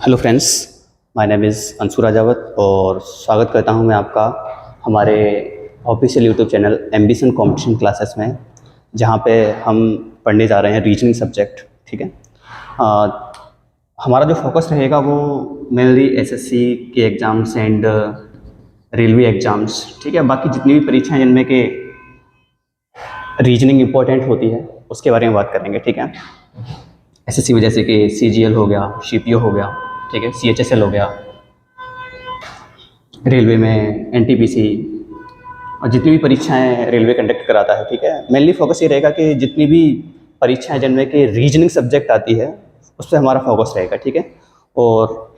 Hello friends, my name is Anshu Rajawat और स्वागत करता हूं मैं आपका हमारे official YouTube channel ambition competition classes में, जहां पे हम पढ़ने जा रहे हैं रीजनिंग सब्जेक्ट। ठीक है। हमारा जो फोकस रहेगा वो मेनली एसएससी के एग्ज़ाम्स एंड रेलवे एग्ज़ाम्स। ठीक है। बाकी जितनी भी परीक्षाएं जिनमें के रीजनिंग इंपॉर्टेंट होती है उसके बारे में बात करेंगे। ठीक है। एसएससी में जैसे कि सीजीएल हो गया, सीपीओ हो गया, ठीक है, सीएचएसएल हो गया, रेलवे में एनटीपीसी और जितनी भी परीक्षाएं रेलवे कंडक्ट कराता है। ठीक है। मेनली फोकस ये रहेगा कि जितनी भी परीक्षाएं जिनमें कि रीजनिंग सब्जेक्ट आती है उस पर हमारा फोकस रहेगा। ठीक है। और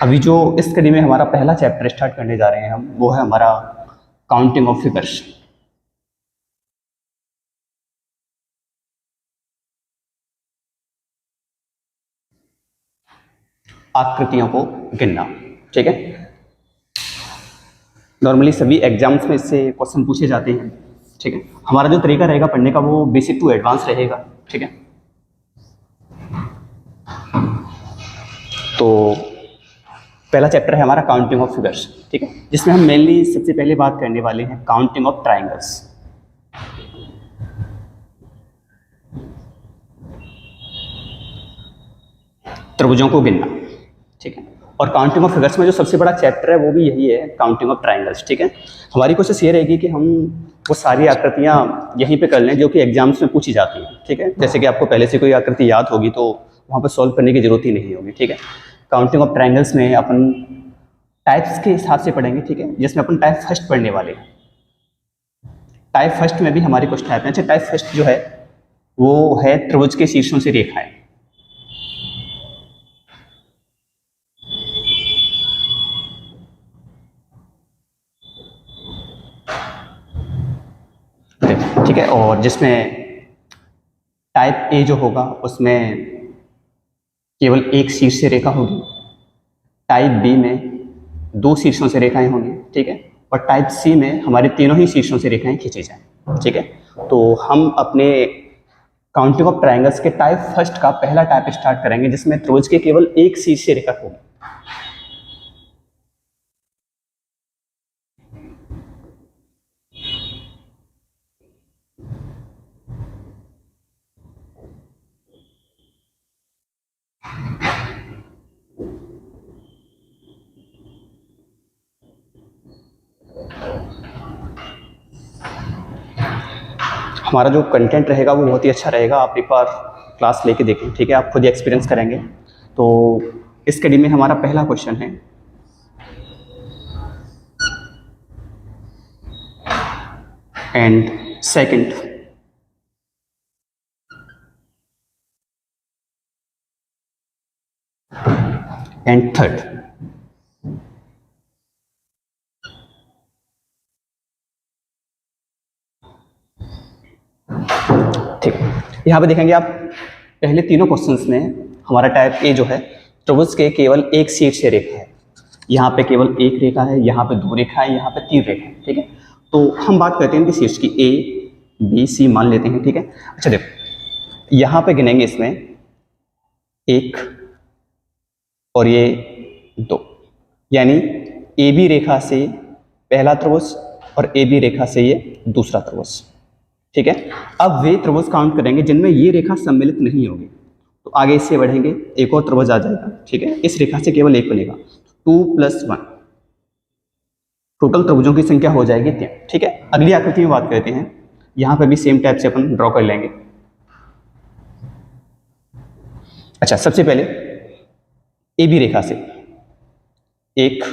अभी जो इस कड़ी में हमारा पहला चैप्टर स्टार्ट करने जा रहे हैं हम, वो है हमारा काउंटिंग ऑफ फिगर्स। आकृतियों को गिनना। ठीक है। नॉर्मली सभी एग्जाम्स में इससे क्वेश्चन पूछे जाते हैं। ठीक है। हमारा जो तरीका रहेगा पढ़ने का वो बेसिक टू एडवांस रहेगा। ठीक है। तो पहला चैप्टर है हमारा काउंटिंग ऑफ फिगर्स। ठीक है। जिसमें हम मेनली सबसे पहले बात करने वाले हैं काउंटिंग ऑफ ट्राइंगल्स। त्रिभुजों को गिनना। ठीक है। और काउंटिंग ऑफ फिगर्स में जो सबसे बड़ा चैप्टर है वो भी यही है, काउंटिंग ऑफ ट्राइंगल्स। ठीक है। हमारी कोशिश ये रहेगी कि हम वो सारी आकृतियां यहीं पे कर लें जो कि एग्जाम्स में पूछी जाती हैं। ठीक है। जैसे कि आपको पहले से कोई आकृति याद होगी तो वहाँ पर सॉल्व करने की जरूरत ही नहीं होगी। ठीक है। काउंटिंग ऑफ ट्राइंगल्स में अपन टाइप्स के हिसाब से पढ़ेंगे। ठीक है। जिसमें अपन टाइप फर्स्ट पढ़ने वाले हैं। टाइप फर्स्ट में भी हमारी कुछ टाइप है। अच्छा, टाइप फर्स्ट जो है वो है त्रिभुज के शीर्षों से रेखाएं। ठीक है। और जिसमें टाइप ए जो होगा उसमें केवल एक शीर्ष से रेखा होगी। टाइप बी में दो शीर्षों से रेखाएं होंगी। ठीक है। और टाइप सी में हमारे तीनों ही शीर्षों से रेखाएं खींची जाएं। ठीक है। तो हम अपने काउंटिंग ऑफ ट्राइंगल्स के टाइप फर्स्ट का पहला टाइप स्टार्ट करेंगे जिसमें त्रिभुज के केवल एक शीर्ष से रेखा होगी। हमारा जो कंटेंट रहेगा वो बहुत ही अच्छा रहेगा। आप एक बार क्लास लेके देखें। ठीक है। आप खुद ही एक्सपीरियंस करेंगे। तो इस कड़ी में हमारा पहला क्वेश्चन है एंड सेकंड एंड थर्ड। ठीक है। यहाँ पे देखेंगे आप पहले तीनों क्वेश्चंस में हमारा टाइप ए जो है त्रिभुज के केवल एक शीर्ष से रेखा है। यहाँ पे केवल एक रेखा है, यहाँ पे दो रेखा है, यहाँ पे तीन रेखा है। ठीक है। तो हम बात करते हैं कि शीर्ष की ए बी सी मान लेते हैं। ठीक है। अच्छा देखो, यहाँ पे गिनेंगे इसमें एक और ये दो, यानी ए बी रेखा से पहला त्रिभुज और ए बी रेखा से ये दूसरा त्रिभुज। ठीक है। अब वे त्रिभुज काउंट करेंगे जिनमें ये रेखा सम्मिलित नहीं होगी। तो आगे इससे बढ़ेंगे, एक और त्रिभुज आ जाएगा। ठीक है। इस रेखा से केवल एक बनेगा, 2 + 1। टोटल त्रिभुजों की संख्या हो जाएगी 3। ठीक है। अगली आकृति में बात करते हैं। यहाँ पे भी सेम टाइप से अपन ड्रॉ कर लेंगे। अच्छा, सबसे पहले ए बी रेखा से एक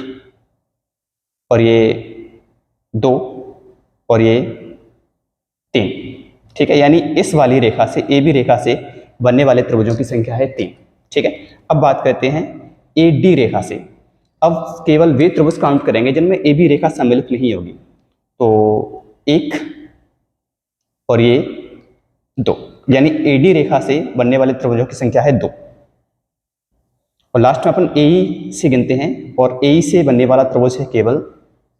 और ये दो और ये 3। ठीक है। यानी इस वाली रेखा से ए बी रेखा से बनने वाले त्रिभुजों की संख्या है 3। ठीक है। अब बात करते हैं ए डी रेखा से। अब केवल वे त्रिभुज काउंट करेंगे जिनमें ए बी रेखा सम्मिलित नहीं होगी। तो एक और ये 2, यानी ए डी रेखा से बनने वाले त्रिभुजों की संख्या है 2। और लास्ट में अपन ए ई से गिनते हैं और ए ई से बनने वाला त्रिभुज है केवल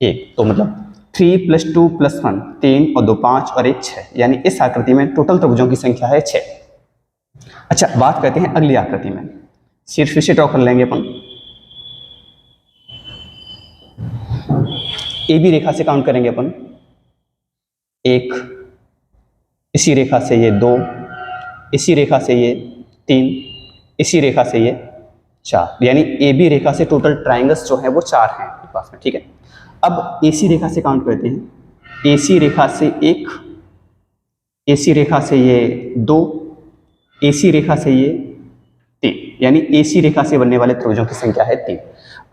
एक। तो मतलब 3 + 2 + 1 3 और 2 5 और 1 6, यानी इस आकृति में टोटल त्रिभुजों की संख्या है 6। अच्छा, बात करते हैं अगली आकृति में। शीर्ष फिर से ड्रॉ कर लेंगे अपन। ए बी रेखा से काउंट करेंगे अपन, 1, इसी रेखा से ये 2, इसी रेखा से ये 3, इसी रेखा से ये 4, यानी ए बी रेखा से टोटल ट्राइंगल्स जो है वो 4 हैं आपके पास में, ठीक है। अब ए सी रेखा से काउंट करते हैं, ए सी रेखा से 1, ए सी रेखा से ये 2, ए सी रेखा से ये 3, यानी ए सी रेखा से बनने वाले त्रिभुजों की संख्या है 3।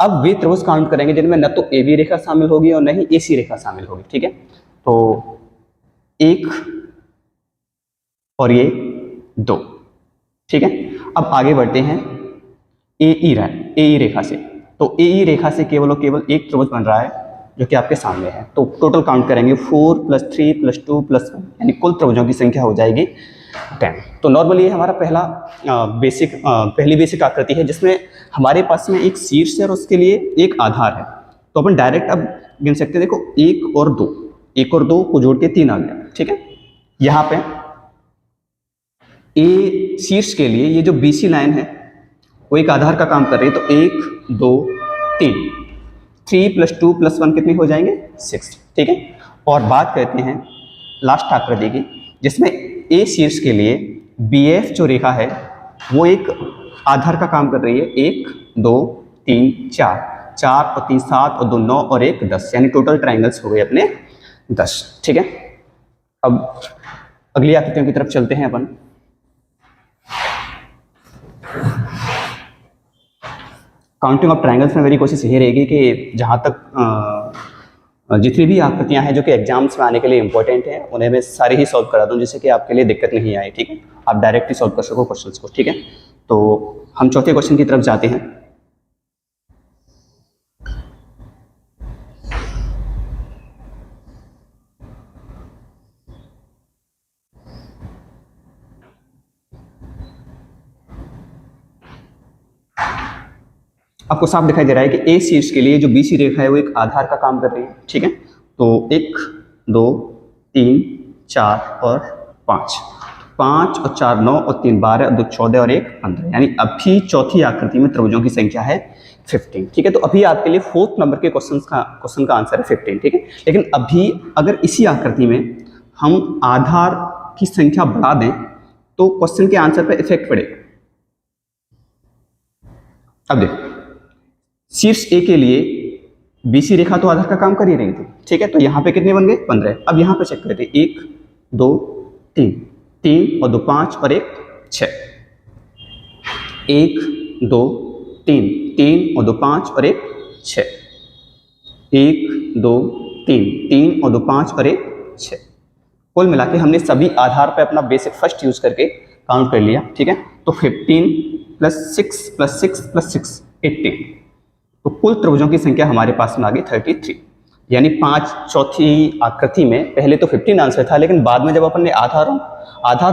अब वे त्रिभुज काउंट करेंगे जिनमें न तो ए बी रेखा शामिल होगी और न ही ए सी रेखा शामिल होगी, ठीक है। तो 1 और ये 2, ठीक है। अब आगे बढ़ते हैं ए ई रेखा से। तो ए ई रेखा से केवल और केवल एक त्रिभुज बन रहा है जो कि आपके सामने है। तो टोटल काउंट करेंगे 4 + 3 + 2 + 1, यानी कुल त्रिभुजों की संख्या हो जाएगी 10। तो नॉर्मली ये हमारा पहली बेसिक आकृति है जिसमें हमारे पास में एक शीर्ष है और उसके लिए एक आधार है। तो अपन डायरेक्ट अब गिन सकते हैं, देखो 1 और 2 को जोड़ के 3 आ गया, ठीक है। यहाँ पे ए शीर्ष के लिए ये जो बीसी लाइन है वो एक आधार का काम कर रही है। तो 1 2 3, 3 + 2 + 1 कितने हो जाएंगे 6, ठीक है। और बात करते हैं लास्ट आकृति की जिसमें ए शीर्ष के लिए बी एफ जो रेखा है वो एक आधार का काम कर रही है। 1 2 3 4, 4 और 3 7 और 2 9 और 1 10, यानी टोटल ट्राइंगल्स हो गए अपने 10, ठीक है। अब अगली आकृतियों की तरफ चलते हैं अपन। काउंटिंग ऑफ ट्राइंगल्स में मेरी कोशिश यही रहेगी कि जहाँ तक जितनी भी आकृतियाँ हैं जो कि एग्जाम्स में आने के लिए इंपॉर्टेंट हैं उन्हें मैं सारे ही सॉल्व करा दूँ जिससे कि आपके लिए दिक्कत नहीं आए, ठीक है। आप डायरेक्ट ही सॉल्व कर सको क्वेश्चंस को, ठीक है। तो हम चौथे क्वेश्चन की तरफ जाते हैं। आपको साफ दिखाई दे रहा है कि ए शीर्ष के लिए जो बीसी रेखा है वो एक आधार का काम कर रही है, ठीक है। तो 1 2 3 4 और 5, 5 और 4 9 और 3 12 और 2 14 और 1 15, यानी अभी चौथी आकृति में त्रिभुजों की संख्या है 15, ठीक है। तो अभी आपके लिए 4th नंबर के क्वेश्चन का आंसर है 15, ठीक है। लेकिन अभी अगर इसी आकृति में हम आधार की संख्या बढ़ा दें तो क्वेश्चन के आंसर पर इफेक्ट पड़ेगा। अब देखो शीर्ष ए के लिए बीसी रेखा तो आधार का काम कर ही रही थी, ठीक है। तो यहाँ पे कितने बन गए 15। अब यहाँ पे चेक करते हैं 1 2 3, 3 और 2 5 और 1 6, 1 2 3, 3 और 2 5 और 1 6, 1 2 3, 3 और 2 5 और 1 6। कुल मिला के हमने सभी आधार पे अपना बेसिक फर्स्ट यूज करके काउंट कर लिया, ठीक है। तो 15 + 6 + 6 + 6 18, तो कुल त्रिभुजों की संख्या हमारे पास में आ गई 33, यानी 5 चौथी आकृति में पहले तो 15 आंसर था लेकिन बाद में जब अपन ने आधार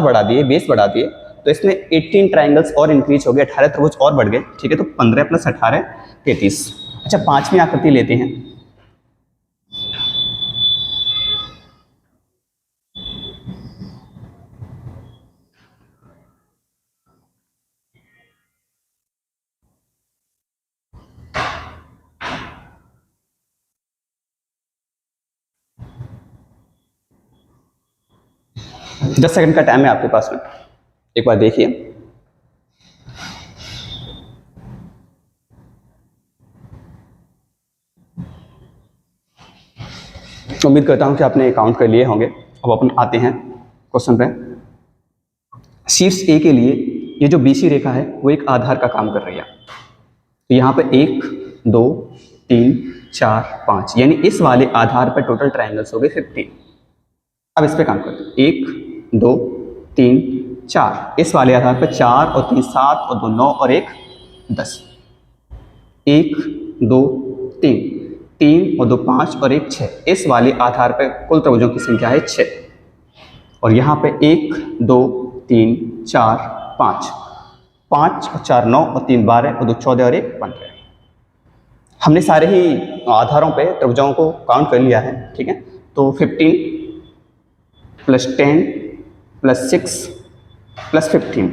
बढ़ा दिए, बेस बढ़ा दिए, तो इसमें 18 ट्राइंगल्स और इंक्रीज हो गए, 18 त्रिभुज और बढ़ गए, ठीक है। तो 15 + 18 33। अच्छा, 5वीं आकृति लेते हैं। दस सेकंड का टाइम है आपके पास में, एक बार देखिए। उम्मीद करता हूं कि आपने काउंट कर लिए होंगे। अब अपन आते हैं क्वेश्चन पे। शीर्ष ए के लिए ये जो बीसी रेखा है वो एक आधार का काम कर रही है। तो यहाँ पे 1 2 3 4 5, यानी इस वाले आधार पर टोटल ट्राइंगल्स हो गए 15। अब इस पे काम करते हैं। 1 2 3 4, इस वाले आधार पर 4 और 3 7 और 2 9 और 1 10, 1 2 3, 3 और 2 5 और 1 6, इस वाले आधार पर कुल त्रिभुजों की संख्या है 6। और यहाँ पे 1 2 3 4 5, 5 और 4 9 और 3 12 और 2 14 और 1 15। हमने सारे ही आधारों पे त्रिभुजों को काउंट कर लिया है, ठीक है। तो 15 + 10 + 6 + 15,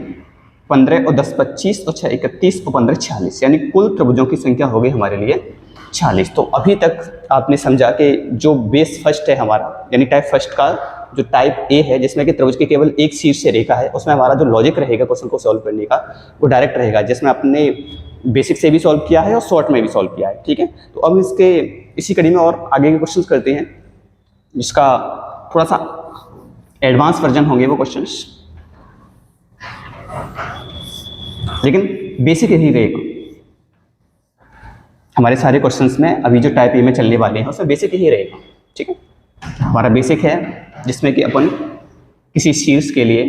15 और 10 25 और 6 31 और 15 46, यानी कुल त्रिभुजों की संख्या हो गई हमारे लिए 46। तो अभी तक आपने समझा कि जो बेस फर्स्ट है हमारा, यानी टाइप फर्स्ट का जो टाइप ए है, जिसमें कि त्रिभुज की केवल एक शीर्ष रेखा है, उसमें हमारा जो लॉजिक रहेगा क्वेश्चन को सॉल्व करने का वो डायरेक्ट रहेगा, जिसमें आपने बेसिक से भी सॉल्व किया है और शॉर्ट में भी सॉल्व किया है। ठीक है, तो अब इसके इसी कड़ी में और आगे के क्वेश्चंस करते हैं, जिसका थोड़ा सा एडवांस वर्जन होंगे वो क्वेश्चंस, लेकिन बेसिक यही रहेगा हमारे सारे क्वेश्चंस में। अभी जो टाइप ए में चलने वाले हैं उसमें बेसिक यही रहेगा। ठीक है, हमारा बेसिक है जिसमें कि अपन किसी शीर्ष के लिए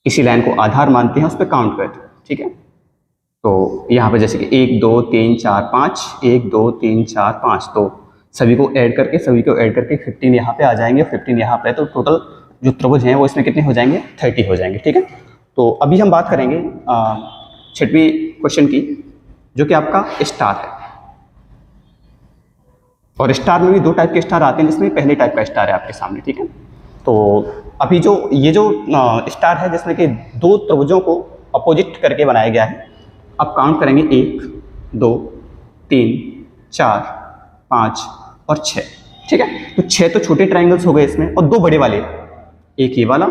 किसी लाइन को आधार मानते हैं, उस पर काउंट करते हैं। ठीक है, तो यहाँ पे जैसे कि 1 2 3 4 5, 1 2 3 4 5, तो सभी को ऐड करके 15 यहाँ पे आ जाएंगे, 15 यहाँ पे, तो टोटल जो त्रिभुज हैं वो इसमें कितने हो जाएंगे, 30 हो जाएंगे। ठीक है, तो अभी हम बात करेंगे 6वीं क्वेश्चन की, जो कि आपका स्टार है। और स्टार में भी दो टाइप के स्टार आते हैं, जिसमें पहले टाइप का स्टार है आपके सामने। ठीक है, तो अभी जो ये जो स्टार है जिसमें कि दो त्रिभुजों को अपोजिट करके बनाया गया है, अब काउंट करेंगे 1 2 3 4 5 और 6। ठीक है, तो 6 तो छोटे ट्राइंगल्स हो गए इसमें, और दो बड़े वाले, एक ये वाला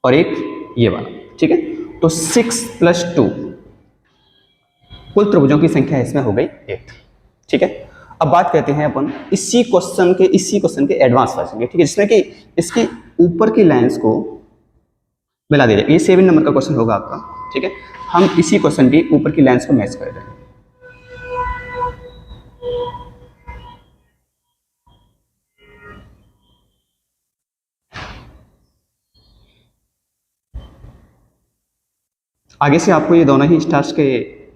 और एक ये वाला। ठीक है, तो 6 + 2 कुल त्रिभुजों की संख्या इसमें हो गई 8। ठीक है, अब बात करते हैं अपन इसी क्वेश्चन के एडवांस वर्जन के। ठीक है, जिसमें कि इसकी ऊपर की लाइंस को मिला दे जाए। ये 7 नंबर का क्वेश्चन होगा आपका। ठीक है, हम इसी क्वेश्चन की ऊपर की लाइंस को मैच कर रहे हैं। आगे से आपको ये दोनों ही स्टार्स के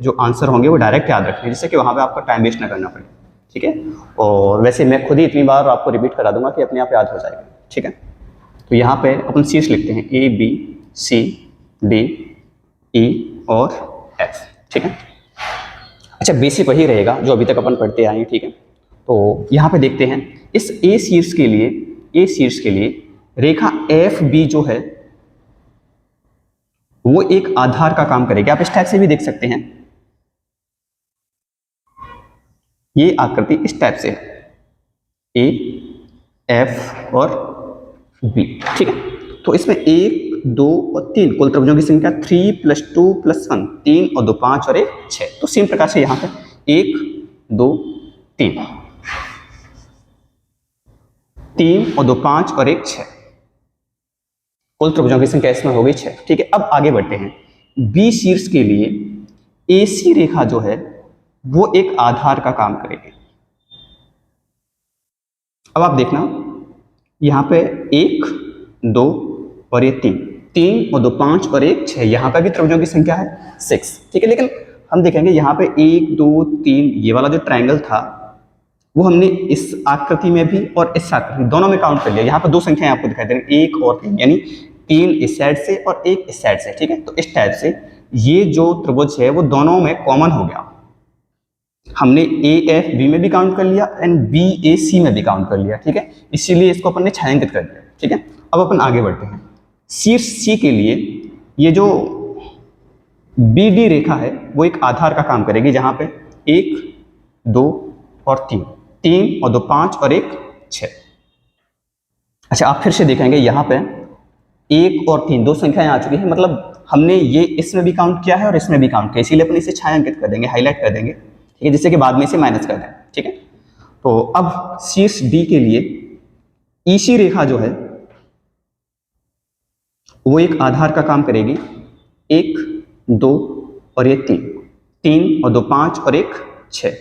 जो आंसर होंगे वो डायरेक्ट याद रखें, जिससे कि वहाँ पे आपको टाइम वेस्ट ना करना पड़े। ठीक है, और वैसे मैं खुद ही इतनी बार आपको रिपीट करा दूंगा कि अपने आप याद हो जाएगा। ठीक है, तो यहाँ पे अपन शीर्ष लिखते हैं A B C D E और F। ठीक है, अच्छा बेसिक वही रहेगा जो अभी तक अपन पढ़ते आए हैं। ठीक है, तो यहाँ पे देखते हैं इस A शीर्ष के लिए रेखा FB जो है वो एक आधार का काम करेगी। आप इस टाइप से भी देख सकते हैं, ये आकृति इस टाइप से है, A F और B। ठीक है, तो इसमें 1 2 और 3 कुल त्रिभुजों की संख्या 3 + 2 + 1, 3 और 2 5 और 1 6। तो सेम प्रकार से यहाँ पे 1 2 3, 3 और 2 5 और 1 6, कुल त्रिभुजों की संख्या इसमें हो गई 6। ठीक है, अब आगे बढ़ते हैं। बी शीर्ष के लिए AC रेखा जो है वो एक आधार का काम करेगी। अब आप देखना यहाँ पे 1 2 और ये 3 और 2 5 और 1 6, यहाँ पर भी त्रिभुजों की संख्या है 6। ठीक है, लेकिन हम देखेंगे यहाँ पे 1 2 3 ये वाला जो ट्राइंगल था वो हमने इस आकृति में भी और इस आकृति दोनों में काउंट कर लिया। यहाँ पर दो संख्याएं आपको दिखाई दे रही हैं, 1 और 3, यानी 3 इस साइड से और 1 इस साइड से। ठीक है, तो इस टाइप से ये जो त्रिभुज है वो दोनों में कॉमन हो गया। हमने AFB में भी काउंट कर लिया एंड BAC में भी काउंट कर लिया। ठीक है, इसीलिए इसको अपन ने छायांकित कर दिया। ठीक है, अब अपन आगे बढ़ते हैं। शीर्ष C के लिए ये जो BD रेखा है वो एक आधार का काम करेगी, जहां पे 1 2 और 3, 3 और 2 5 और 1 6। अच्छा, आप फिर से देखेंगे यहाँ पे 1 और 3 दो संख्याएं आ चुकी हैं, मतलब हमने ये इसमें भी काउंट किया है और इसमें भी काउंट किया, इसीलिए अपन इसे छायांकित कर देंगे, हाईलाइट कर देंगे। ठीक है, जिससे कि बाद में इसे माइनस कर दें। ठीक है, तो अब शीर्ष D के लिए EC रेखा जो है वो एक आधार का काम करेगी, 1 2 और ये 3 और 2 5 और 1 6।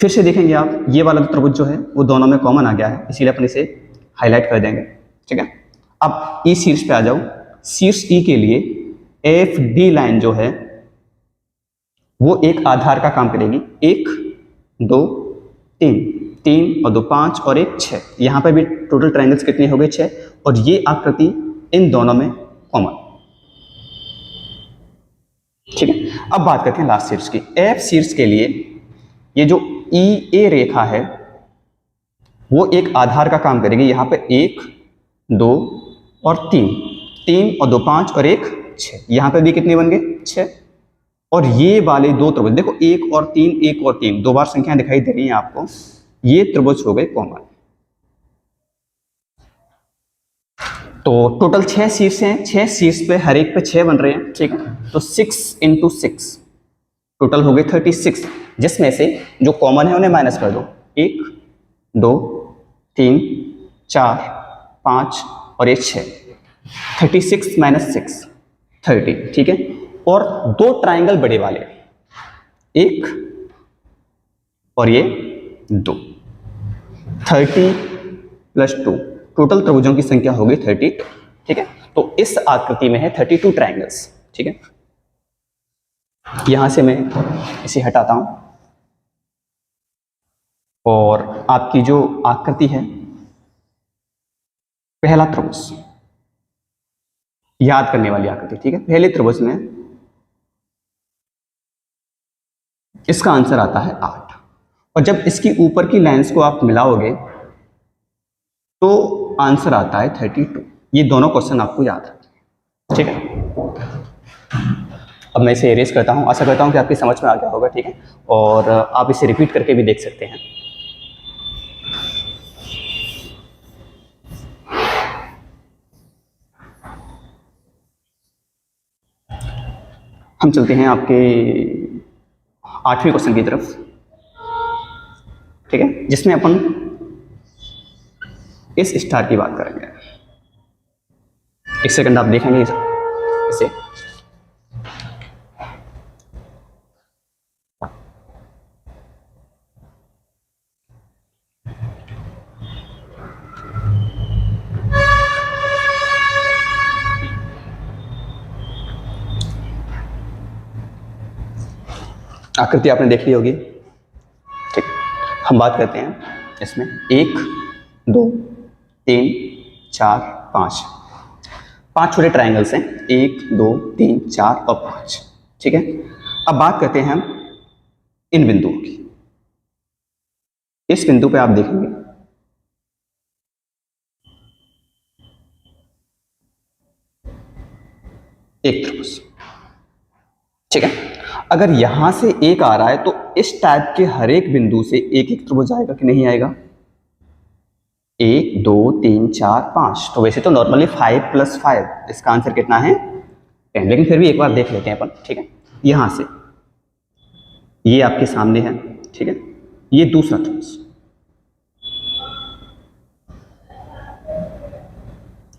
फिर से देखेंगे आप ये वाला त्रिभुज जो है वो दोनों में कॉमन आ गया है, इसीलिए अपन इसे हाईलाइट कर देंगे। ठीक है, अब E शीर्ष पे आ जाओ। शीर्ष E के लिए FD लाइन जो है वो एक आधार का काम करेगी, 1 2 3, 3 और 2 5 और 1 6। यहाँ पर भी टोटल ट्राइंगल्स कितने हो गए 6, और ये आकृति इन दोनों में कॉमन। ठीक है, अब बात करते हैं लास्ट शीर्ष की। F शीर्ष के लिए ये जो EA रेखा है वो एक आधार का काम करेगी, यहाँ पे 1 2 और 3, 3 और 2 5 और 1 6। यहाँ पे भी कितने बन गए 6। और ये वाले दो त्रिभुज देखो 1 और 3 1 और 3 दो बार संख्याएं दिखाई दे रही हैं आपको, ये त्रिभुज हो गए कॉमन। तो टोटल 6 शीर्ष हैं, 6 शीर्ष पे हर एक पे 6 बन रहे हैं, ठीक है। तो 6 × 6 टोटल हो गए 36, जिसमें से जो कॉमन है उन्हें माइनस कर दो। 1 2 3 4 5 और 1 6, 36 - 6 30, ठीक है। और दो ट्राइंगल बड़े वाले, एक और ये 2, 30 + 2 टोटल त्रिभुजों की संख्या हो गई 32, ठीक है। तो इस आकृति में है 32 ट्राइंगल्स, ठीक है। यहां से मैं इसे हटाता हूं और आपकी जो आकृति है, पहला त्रिभुज, याद करने वाली आकृति, ठीक है। पहले त्रिभुज में इसका आंसर आता है 8, और जब इसकी ऊपर की लाइंस को आप मिलाओगे तो आंसर आता है 32। ये दोनों क्वेश्चन आपको याद रखना, ठीक है। अब मैं इसे इरेज करता हूं, आशा करता हूं कि आपकी समझ में आ गया होगा, ठीक है। और आप इसे रिपीट करके भी देख सकते हैं। हम चलते हैं आपके 8वें क्वेश्चन की तरफ, ठीक है, जिसमें अपन इस स्टार की बात करेंगे। एक सेकंड आप देखेंगे इसे। आकृति आपने देख ली होगी, ठीक। हम बात करते हैं इसमें 1 2 3 4 5 5 छोटे ट्राइंगल्स हैं, 1 2 3 4 और 5, ठीक है। अब बात करते हैं हम इन बिंदुओं की। इस बिंदु पे आप देखेंगे एक त्रिभुज, ठीक है। अगर यहां से एक आ रहा है तो इस टाइप के हर एक बिंदु से एक एक त्रिभुज आएगा कि नहीं आएगा? 1 2 3 4 5। तो वैसे तो नॉर्मली 5 + 5, इसका आंसर कितना है 10, लेकिन फिर भी एक बार देख लेते हैं अपन, ठीक है। यहां से ये आपके सामने है, ठीक है। ये दूसरा त्रिभुज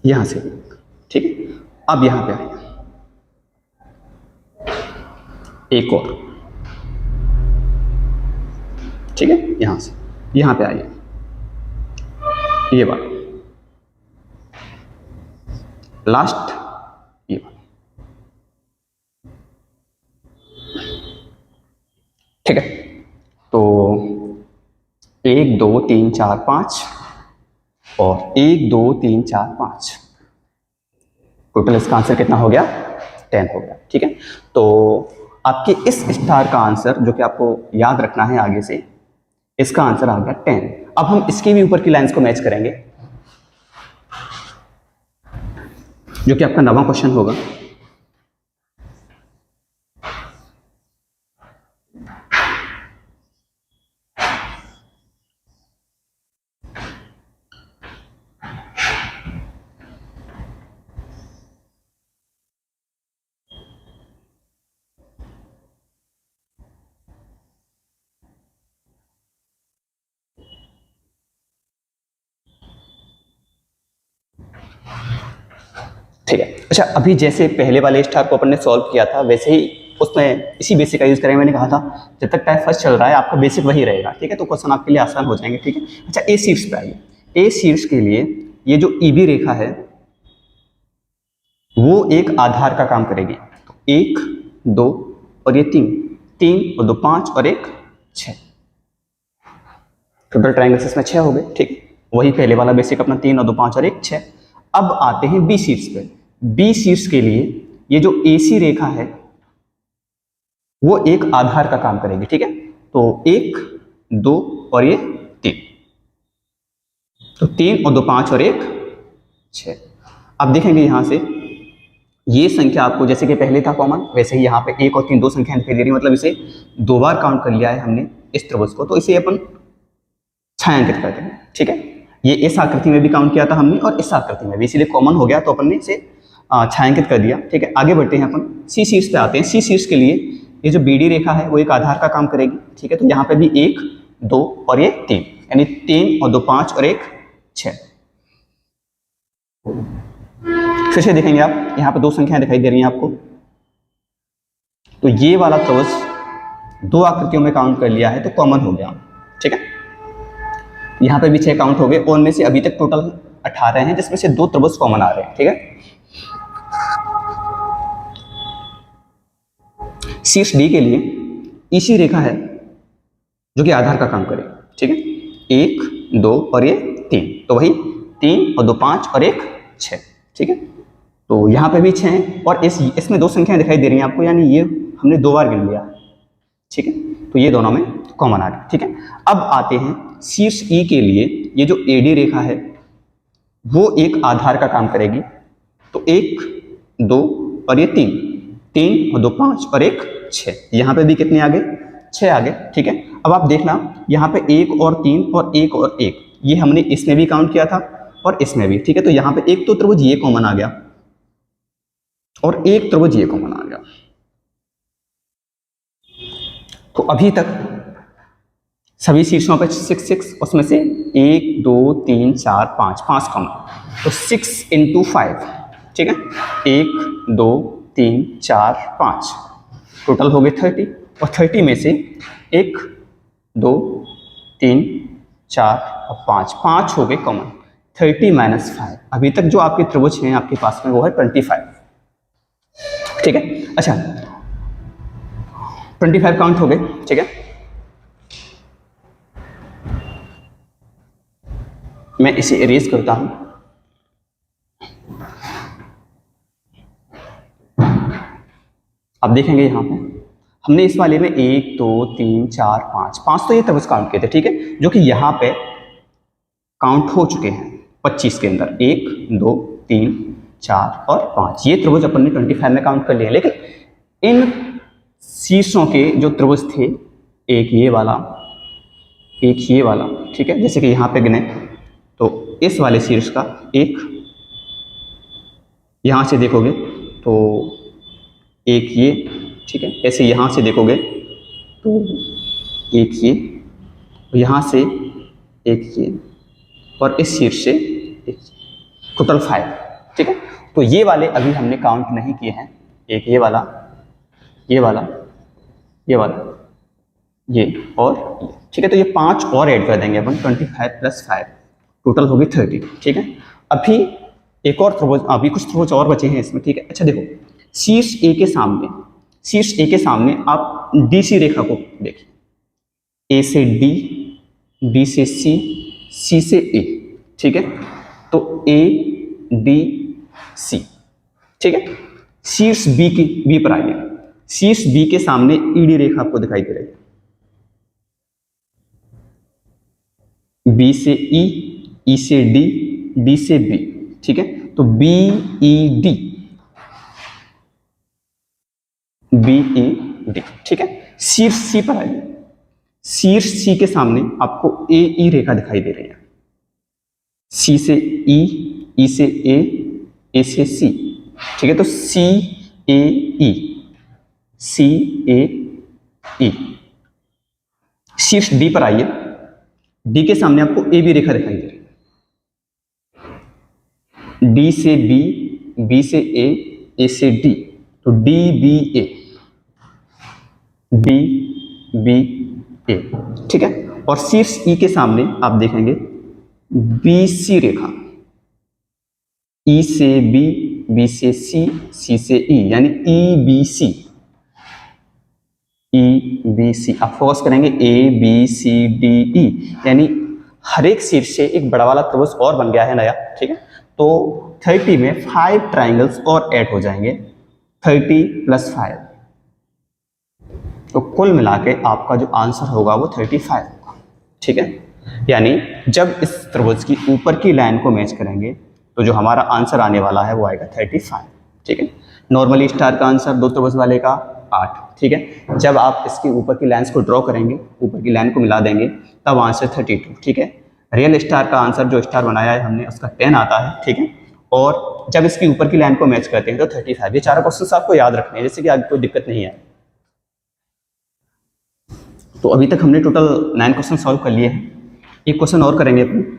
यहां से, ठीक है। अब यहां पे आएगा एक और, ठीक है। यहां से यहां पे आइए, ये बात लास्ट, ये बात, ठीक है। तो 1 2 3 4 5 और 1 2 3 4 5, टोटल इसका आंसर कितना हो गया 10 हो गया, ठीक है। तो आपके इस स्टार का आंसर जो कि आपको याद रखना है आगे से, इसका आंसर आ गया 10। अब हम इसके भी ऊपर की लाइंस को मैच करेंगे, जो कि आपका 9वां क्वेश्चन होगा। ठीक है, अच्छा अभी जैसे पहले वाले स्टार को अपन ने सॉल्व किया था, वैसे ही उसमें इसी बेसिक का यूज करेंगे। मैंने कहा था जब तक टाइप फर्स्ट चल रहा है आपका बेसिक वही रहेगा, ठीक है। तो क्वेश्चन आपके लिए आसान हो जाएंगे, ठीक है। अच्छा ए शीर्ष पे आइए। ए शीर्ष के लिए ये जो ईबी रेखा है वो एक आधार का काम करेगी। तो 1 2 और ये 3 और 2 5 और 1 6, टोटल ट्राइंगल्स इसमें 6 हो गए, ठीक। वही पहले वाला बेसिक अपना 3 और 2 5 और 1 6। अब आते हैं बी शीर्ष पे। बी शीर्ष के लिए ये जो एसी रेखा है वो एक आधार का काम करेगी, ठीक है। तो 1 2 और ये 3, तो 3 और 2 5 और 1 6। अब देखेंगे यहां से ये संख्या आपको जैसे कि पहले था कॉमन, वैसे ही यहाँ पे 1 और 3 दो संख्याएं दिखाई दे रही है, मतलब इसे 2 बार काउंट कर लिया है हमने इस त्रिभुज को, तो इसे अपन छायांकित करते हैं। ठीक है, ये इस आकृति में भी काउंट किया था हमने और इस आकृति में भी, इसीलिए कॉमन हो गया तो अपन ने इसे छायांकित कर दिया। ठीक है, आगे बढ़ते हैं अपन सी शीर्ष पे आते हैं। सी शीर्ष के लिए ये जो बीडी रेखा है वो एक आधार का काम करेगी। ठीक है, तो यहाँ पे भी 1 2 और ये 3, यानी 3 और 2 5 और 1 6। फिर से देखेंगे आप, यहाँ पे 2 संख्याएं दिखाई दे रही हैं आपको, तो ये वाला त्रिभुज 2 आकृतियों में काउंट कर लिया है तो कॉमन हो गया। ठीक है, यहाँ पे भी 6 काउंट हो गए और उनमें से अभी तक टोटल 18 हैं, जिसमें से 2 त्रिभुज कॉमन आ रहे हैं। ठीक है, शीर्ष डी के लिए इसी रेखा है जो कि आधार का काम करे। ठीक है, 1 2 और ये 3, तो वही 3 और 2 5 और 1 6। ठीक है, तो यहाँ पे भी 6 हैं और इसमें 2 संख्याएं दिखाई दे रही हैं आपको, यानी ये हमने 2 बार गिन लिया। ठीक है, तो ये दोनों में कॉमन आ गया। ठीक है, अब आते हैं शीर्ष ई के लिए, ये जो एडी रेखा है वो एक आधार का काम करेगी, तो 1 2 और ये 3 3 और 2 5 और 1 6। यहाँ पे भी कितने आ गए? 6 आ गए। ठीक है, अब आप देखना यहाँ पे 1 और 3 और 1 और 1, ये हमने इसमें भी काउंट किया था और इसमें भी। ठीक है, तो यहाँ पे एक तो त्रिभुज ये कॉमन आ गया और एक त्रिभुज ये कॉमन आ गया। तो अभी तक सभी शीर्षों पे 6 6, उसमें से 1 2 3 4 5 कॉमन, तो 6 × 5। ठीक है, 1 2 3 4 5, टोटल हो गए 30, और 30 में से 1 2 3 4 और 5 हो गए कॉमन। 30 - 5, अभी तक जो आपके त्रिभुज हैं आपके पास में वो है 25। ठीक है, अच्छा 25 काउंट हो गए। ठीक है, मैं इसे इरेज करता हूं। अब देखेंगे यहाँ पे हमने इस वाले में 1 2 3 4 5 तो ये त्रिभुज काउंट किए थे। ठीक है, जो कि यहाँ पे काउंट हो चुके हैं 25 के अंदर, 1 2 3 4 और 5, ये त्रिभुज अपन ने 25 में काउंट कर लिए। लेकिन इन शीर्षों के जो त्रिभुज थे, एक ये वाला, एक ये वाला, ठीक है, जैसे कि यहाँ पे गिने तो इस वाले शीर्ष का एक, यहाँ से देखोगे तो एक ये, ठीक है, ऐसे यहाँ से देखोगे तो एक ये, यहाँ से एक ये, और इस शीर्ष से एक, टोटल 5। ठीक है, तो ये वाले अभी हमने काउंट नहीं किए हैं, एक ये वाला, ये वाला, ये वाला, ये और ये। ठीक है, तो ये 5 और ऐड कर देंगे अपन, 25 + 5, टोटल होगी 30। ठीक है, अभी एक और त्रिभुज, अभी कुछ त्रिभुज और बचे हैं इसमें। ठीक है, अच्छा देखो, शीर्ष ए के सामने, शीर्ष ए के सामने आप डीसी रेखा को देखिए, ए से डी, डी से सी, सी से ए। ठीक है, तो ए डी सी। ठीक है, शीर्ष बी की, बी पर आइए, शीर्ष बी के सामने ईडी रेखा आपको दिखाई दे रही है, बी से ई, ई से डी, डी से बी। ठीक है, तो B E D, B E D. ठीक है, शीर्ष सी पर आइए, शीर्ष सी के सामने आपको ए ई रेखा दिखाई दे रही है, सी से ई, ई से ए से सी। ठीक है, तो सी ए ई, सी ए ई। शीर्ष डी पर आइए, डी के सामने आपको ए बी रेखा दिखाई दे रही है, डी से बी, बी से ए से डी, तो डी बी ए, डी बी ए। ठीक है, और शीर्ष ई के सामने आप देखेंगे बी सी रेखा, ई से बी, बी से सी, सी से ई, यानी E B C, E B C. आप फोकस करेंगे A B C D E, यानी हर एक शीर्ष से एक बड़ा वाला त्रिभुज और बन गया है नया। ठीक है, तो 30 में 5 ट्राइंगल्स और ऐड हो जाएंगे, 30 + 5, तो कुल मिला के आपका जो आंसर होगा वो 35 होगा। ठीक है, यानी जब इस त्रिभुज की ऊपर की लाइन को मैच करेंगे तो जो हमारा आंसर आने वाला है वो आएगा 35। ठीक है। नॉर्मली स्टार का आंसर 2 त्रिभुज वाले का 8, ठीक है। जब आप इसकी ऊपर की लाइन्स को ड्रॉ करेंगे, ऊपर की लाइन को मिला देंगे, तब आंसर 32, ठीक है। रियल स्टार का आंसर जो स्टार बनाया है हमने उसका 10 आता है, ठीक है। और जब इसकी ऊपर की लाइन को मैच करते हैं तो 35। ये 4 क्वेश्चन आपको याद रखने हैं, जैसे कि आगे कोई दिक्कत नहीं है। तो अभी तक हमने टोटल 9 क्वेश्चन सॉल्व कर लिए हैं। एक क्वेश्चन और करेंगे अपन।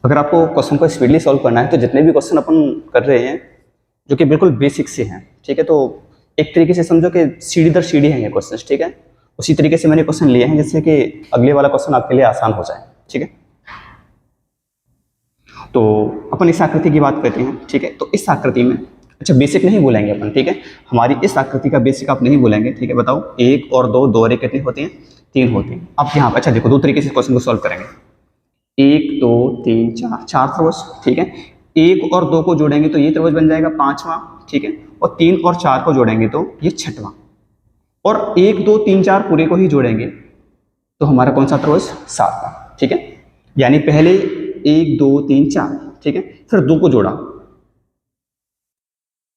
अगर आपको क्वेश्चन को स्पीडली सॉल्व करना है तो जितने भी क्वेश्चन अपन कर रहे हैं जो कि बिल्कुल बेसिक से हैं, ठीक है, तो एक तरीके से समझो कि सीढ़ी दर सीढ़ी हैं ये क्वेश्चन, ठीक है। उसी तरीके से मैंने क्वेश्चन लिए हैं जिससे कि अगले वाला क्वेश्चन आपके लिए आसान हो जाए, ठीक है। तो अपन इस आकृति की बात करते हैं, ठीक है। तो इस आकृति में, अच्छा बेसिक नहीं बोलेंगे अपन, ठीक है, हमारी इस आकृति का बेसिक आप नहीं बोलेंगे, ठीक है। बताओ 1 और 2, 2 और 1 कितने होते हैं? 3 होते हैं। अब यहाँ पर अच्छा देखो, 2 तरीके से क्वेश्चन को सॉल्व करेंगे। 1 2 3 4, 4 त्रिभुज, ठीक है। 1 और 2 को जोड़ेंगे तो ये त्रिभुज बन जाएगा 5वां, ठीक है। और 3 और 4 को जोड़ेंगे तो ये 6वां। और 1 2 3 4 पूरे को ही जोड़ेंगे तो हमारा कौन सा त्रिभुज? 7वां, ठीक है। यानी पहले 1 2 3 4, ठीक है, फिर 2 को जोड़ा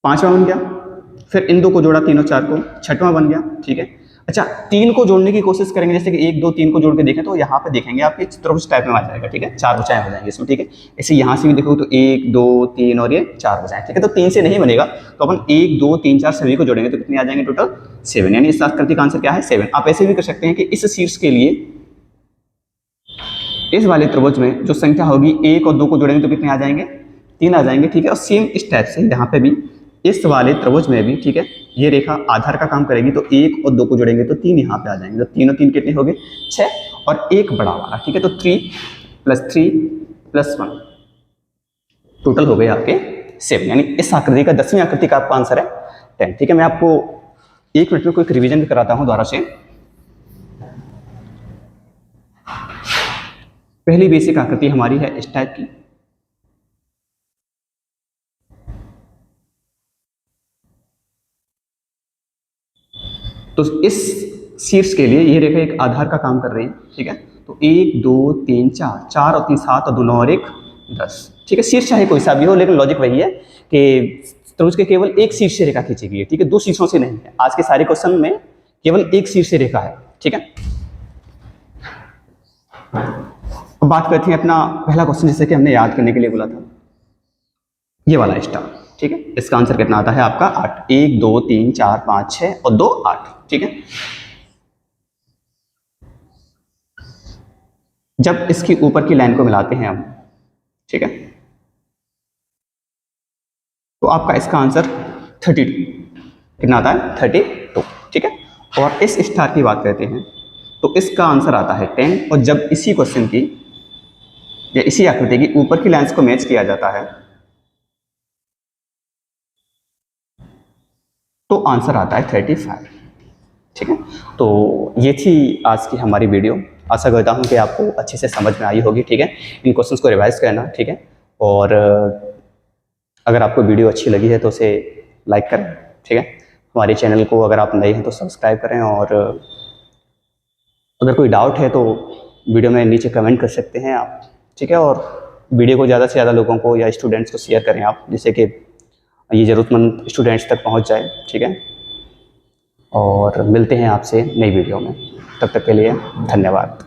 5वां बन गया, फिर इन 2 को जोड़ा 3 और 4 को 6वां बन गया, ठीक है। अच्छा 3 को जोड़ने की कोशिश करेंगे, जैसे कि 1 2 3 को जोड़ के देखें तो यहाँ पे देखेंगे आपके त्रिभुज टाइप में आ जाएगा, ठीक है। 4 भुजाएं हो जाएंगे इसमें, ठीक है। ऐसे यहाँ से भी देखो तो 1 2 3 और ये 4 भुजाएं, ठीक है। तो 3 से नहीं बनेगा, तो अपन 1 2 3 4 सभी को जोड़ेंगे तो कितने आ जाएंगे? टोटल 7। यानी इस आकृति का आंसर क्या है? 7। आप ऐसे भी कर सकते हैं कि इस शीर्ष के लिए इस वाले त्रिभुज में जो संख्या होगी 1 और 2 को जोड़ेंगे तो कितने आ जाएंगे? 3 आ जाएंगे, ठीक है। और सेम इस टाइप से यहाँ पे भी इस वाले त्रिभुज में भी, ठीक है, ये रेखा आधार का काम करेगी तो 1 और 2 को जोड़ेंगे तो 3 यहाँ पे आ जाएंगे। तो 3 और 3 कितने हो गए? 6 और एक बड़ा वाला, ठीक है। तो 3 + 1 टोटल हो गए आपके 7। यानी इस आकृति का 10वीं आकृति का आपका आंसर है 10, ठीक है। मैं आपको 1 मिनट में कोई रिविजन भी कराता हूँ दोबारा से। पहली बेसिक आकृति हमारी है इस टाइप की, तो इस शीर्ष के लिए ये रेखा एक आधार का काम कर रही है, ठीक है। तो 1 2 3 4, 4 और 3 7 और 2 9 और 1 10, ठीक है। शीर्ष चाहे कोई सा भी हो, लेकिन लॉजिक वही है कि त्रिभुज के केवल एक शीर्ष से रेखा खींची गई है, ठीक है, 2 शीर्षों से नहीं है। आज के सारे क्वेश्चन में केवल एक शीर्ष से रेखा है, ठीक है। अब बात करते हैं अपना पहला क्वेश्चन, जैसे कि हमने याद करने के लिए बोला था, ये वाला स्टार, ठीक है। इसका आंसर कितना आता है आपका? 8। 1 2 3 4 5 6 और 2 8, ठीक है। जब इसकी ऊपर की लाइन को मिलाते हैं हम, ठीक है, तो आपका इसका आंसर 32 कितना आता है? 32, ठीक है। और इस स्टार की बात करते हैं तो इसका आंसर आता है 10। और जब इसी क्वेश्चन की या इसी आकृति की ऊपर की लाइंस को मैच किया जाता है तो आंसर आता है 35, ठीक है। तो ये थी आज की हमारी वीडियो। आशा करता हूँ कि आपको अच्छे से समझ में आई होगी, ठीक है। इन क्वेश्चंस को रिवाइज करना, ठीक है। और अगर आपको वीडियो अच्छी लगी है तो उसे लाइक करें, ठीक है। हमारे चैनल को अगर आप नए हैं तो सब्सक्राइब करें, और अगर कोई डाउट है तो वीडियो में नीचे कमेंट कर सकते हैं आप, ठीक है। और वीडियो को ज़्यादा से ज़्यादा लोगों को या स्टूडेंट्स को शेयर करें आप, जिससे कि ये ज़रूरतमंद स्टूडेंट्स तक पहुंच जाए, ठीक है। और मिलते हैं आपसे नई वीडियो में, तब तक के लिए धन्यवाद।